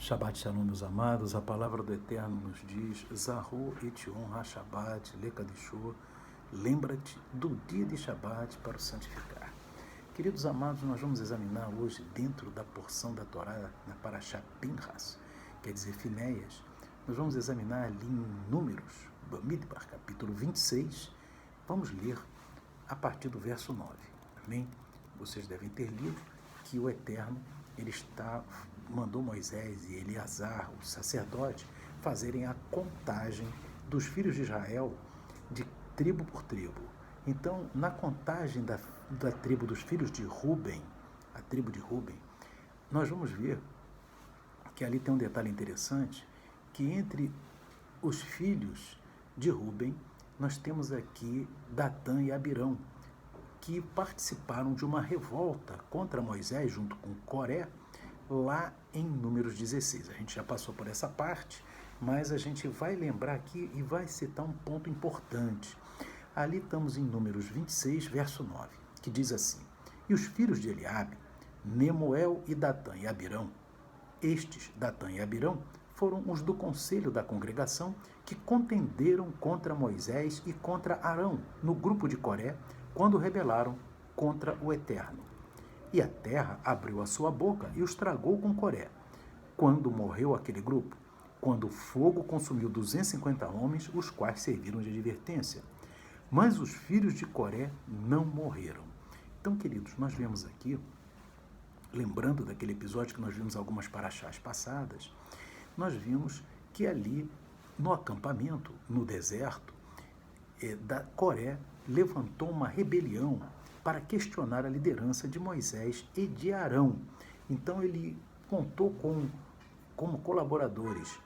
Shabbat Shalom, meus amados. A palavra do Eterno nos diz: Zahu et Yom HaShabbat Lekadishu. Lembra-te do dia de Shabbat para o santificar. Queridos amados, nós vamos examinar hoje, dentro da porção da Torá, na Parashá Pinhas, quer dizer, Finéias, nós vamos examinar ali em Números, Bamidbar, capítulo 26. Vamos ler a partir do verso 9. Amém? Vocês devem ter lido que o Eterno, ele mandou Moisés e Eleazar, o sacerdote, fazerem a contagem dos filhos de Israel de tribo por tribo. Então, na contagem da tribo dos filhos de Ruben, a tribo de Ruben, nós vamos ver que ali tem um detalhe interessante, que entre os filhos de Ruben, nós temos aqui Datã e Abirão, que participaram de uma revolta contra Moisés, junto com Coré, lá em Números 16. A gente já passou por essa parte, mas a gente vai lembrar aqui e vai citar um ponto importante. Ali estamos em Números 26, verso 9, que diz assim: E os filhos de Eliabe, Nemuel e Datã e Abirão, estes, Datã e Abirão, foram os do conselho da congregação que contenderam contra Moisés e contra Arão, no grupo de Coré, quando rebelaram contra o Eterno. E a terra abriu a sua boca e os tragou com Coré. Quando morreu aquele grupo? Quando o fogo consumiu 250 homens, os quais serviram de advertência. Mas os filhos de Coré não morreram. Então, queridos, nós vemos aqui, lembrando daquele episódio que nós vimos algumas paraxás passadas, nós vimos que ali, no acampamento, no deserto, Coré levantou uma rebelião para questionar a liderança de Moisés e de Arão. Então ele contou como colaboradores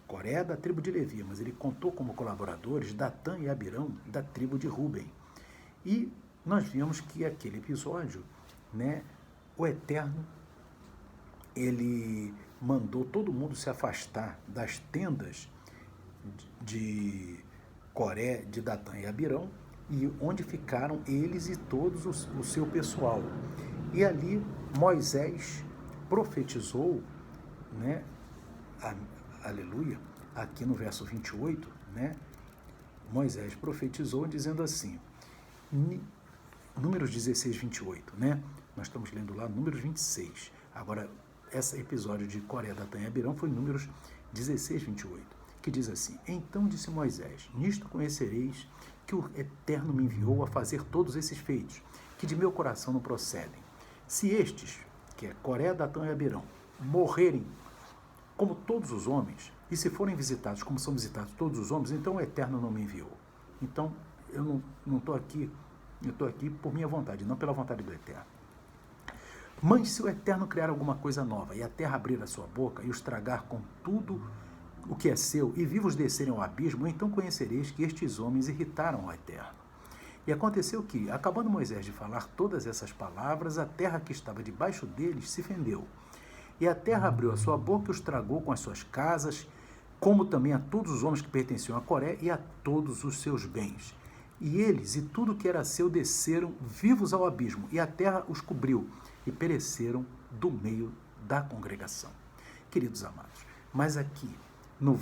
Coré da tribo de Levi, mas ele contou como colaboradores Datã e Abirão da tribo de Ruben. E nós vimos que aquele episódio, o Eterno, ele mandou todo mundo se afastar das tendas de Coré, de Datã e Abirão, e onde ficaram eles e todos o seu pessoal. E ali Moisés profetizou, aleluia, aqui no verso 28, Moisés profetizou dizendo assim, Números 16, 28, nós estamos lendo lá Números 26, agora esse episódio de Coré, Datã e Abirão foi Números 16, 28, que diz assim: Então disse Moisés, nisto conhecereis que o Eterno me enviou a fazer todos esses feitos, que de meu coração não procedem. Se estes, que é Coré, Datã e Abirão, morrerem como todos os homens, e se forem visitados como são visitados todos os homens, então o Eterno não me enviou. Então, eu não estou aqui, eu estou aqui por minha vontade, não pela vontade do Eterno. Mas se o Eterno criar alguma coisa nova, e a terra abrir a sua boca, e os tragar com tudo o que é seu, e vivos descerem ao abismo, então conhecereis que estes homens irritaram o Eterno. E aconteceu que, acabando Moisés de falar todas essas palavras, a terra que estava debaixo deles se fendeu. E a terra abriu a sua boca e os tragou com as suas casas, como também a todos os homens que pertenciam a Coré e a todos os seus bens. E eles e tudo que era seu desceram vivos ao abismo, e a terra os cobriu, e pereceram do meio da congregação. Queridos amados, mas aqui, no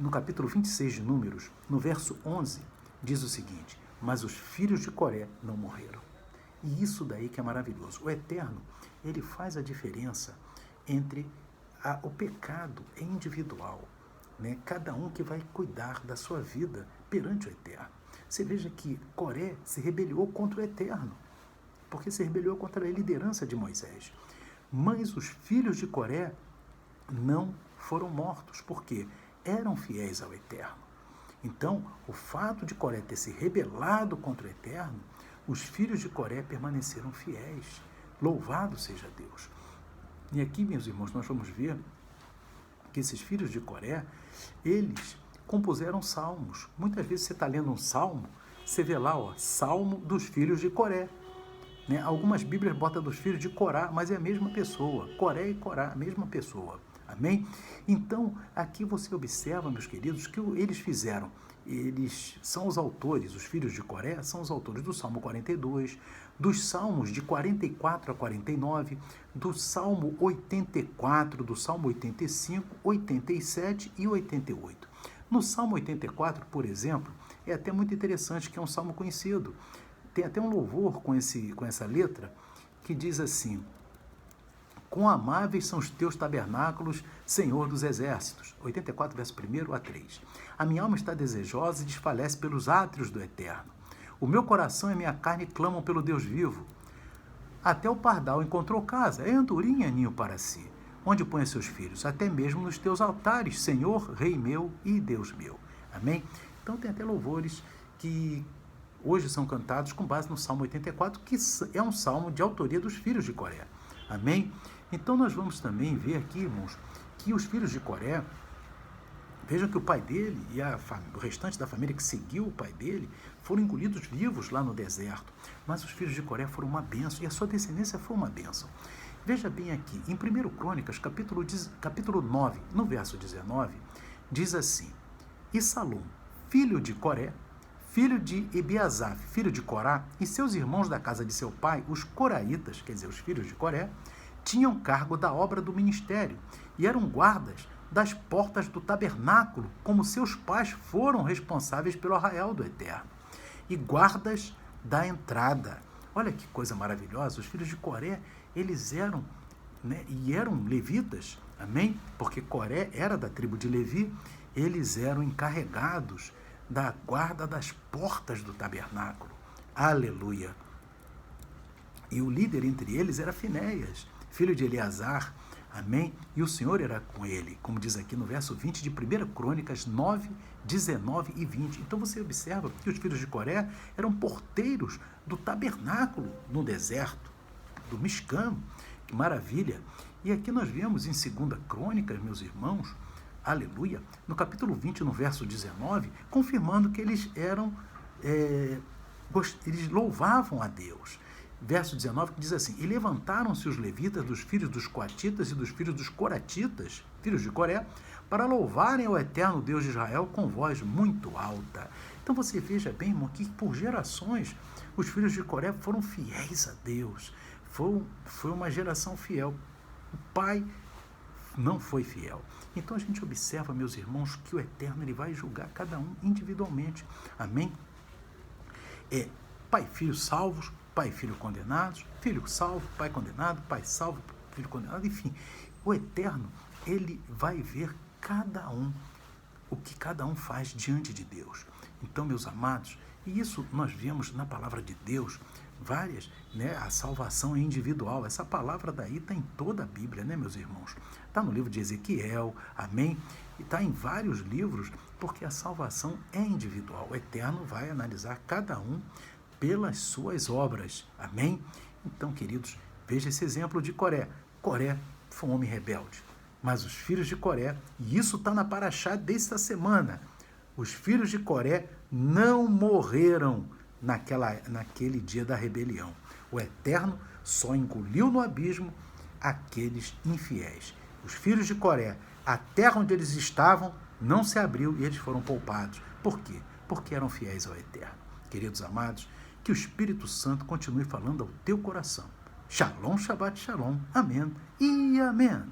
capítulo 26 de Números, no verso 11, diz o seguinte: Mas os filhos de Coré não morreram. E isso daí que é maravilhoso. O Eterno, ele faz a diferença entre o pecado individual, cada um que vai cuidar da sua vida perante o Eterno. Você veja que Coré se rebeliou contra o Eterno, porque se rebeliou contra a liderança de Moisés. Mas os filhos de Coré não foram mortos, porque eram fiéis ao Eterno. Então, o fato de Coré ter se rebelado contra o Eterno, os filhos de Coré permaneceram fiéis. Louvado seja Deus. E aqui, meus irmãos, nós vamos ver que esses filhos de Coré, eles compuseram salmos. Muitas vezes você está lendo um salmo, você vê lá, Salmo dos filhos de Coré. Algumas Bíblias botam dos filhos de Corá, mas é a mesma pessoa. Coré e Corá, a mesma pessoa. Amém? Então, aqui você observa, meus queridos, que eles fizeram. Eles são os autores, os filhos de Coré, são os autores do Salmo 42, dos Salmos de 44 a 49, do Salmo 84, do Salmo 85, 87 e 88. No Salmo 84, por exemplo, é até muito interessante, que é um salmo conhecido. Tem até um louvor com essa letra, que diz assim: quão amáveis são os teus tabernáculos, Senhor dos exércitos. 84, verso 1 a 3. A minha alma está desejosa e desfalece pelos átrios do Eterno. O meu coração e minha carne clamam pelo Deus vivo. Até o pardal encontrou casa, é andorinha ninho para si, onde põe seus filhos, até mesmo nos teus altares, Senhor, Rei meu e Deus meu. Amém? Então tem até louvores que hoje são cantados com base no Salmo 84, que é um salmo de autoria dos filhos de Coré. Amém? Então nós vamos também ver aqui, irmãos, que os filhos de Coré, vejam que o pai dele e o restante da família que seguiu o pai dele foram engolidos vivos lá no deserto. Mas os filhos de Coré foram uma bênção e a sua descendência foi uma bênção. Veja bem aqui, em 1 Crônicas, capítulo 9, no verso 19, diz assim: e Salom, filho de Coré, filho de Ebiasaf, filho de Corá, e seus irmãos da casa de seu pai, os coraitas, quer dizer, os filhos de Coré, tinham cargo da obra do ministério e eram guardas das portas do tabernáculo, como seus pais foram responsáveis pelo arraial do Eterno, e guardas da entrada. Olha que coisa maravilhosa, os filhos de Coré, eles eram, e eram levitas, amém? Porque Coré era da tribo de Levi, eles eram encarregados da guarda das portas do tabernáculo. Aleluia! E o líder entre eles era Finéias, filho de Eleazar, amém? E o Senhor era com ele, como diz aqui no verso 20 de 1 Crônicas 9, 19 e 20. Então você observa que os filhos de Coré eram porteiros do tabernáculo no deserto, do Mishkan. Que maravilha! E aqui nós vemos em 2 Crônicas, meus irmãos, aleluia, no capítulo 20, no verso 19, confirmando que eles eles louvavam a Deus. Verso 19, que diz assim: e levantaram-se os levitas dos filhos dos coatitas e dos filhos dos coratitas, filhos de Coré, para louvarem ao eterno Deus de Israel com voz muito alta. Então você veja bem, irmão, que por gerações os filhos de Coré foram fiéis a Deus. Foi uma geração fiel. O pai não foi fiel. Então a gente observa, meus irmãos, que o Eterno ele vai julgar cada um individualmente. Amém? Pai e filho salvos, pai e filho condenados, filho salvo, pai condenado, pai salvo, filho condenado, enfim. O Eterno, ele vai ver cada um, o que cada um faz diante de Deus. Então, meus amados, e isso nós vemos na palavra de Deus, várias, a salvação é individual. Essa palavra daí está em toda a Bíblia, meus irmãos? Está no livro de Ezequiel, amém? E está em vários livros, porque a salvação é individual. O Eterno vai analisar cada um pelas suas obras, amém? Então, queridos, veja esse exemplo de Coré. Coré foi um homem rebelde, mas os filhos de Coré, e isso está na paraxá desta semana, os filhos de Coré não morreram naquele dia da rebelião. O Eterno só engoliu no abismo aqueles infiéis. Os filhos de Coré, a terra onde eles estavam, não se abriu e eles foram poupados. Por quê? Porque eram fiéis ao Eterno. Queridos amados, que o Espírito Santo continue falando ao teu coração. Shalom, Shabbat Shalom. Amém e amém.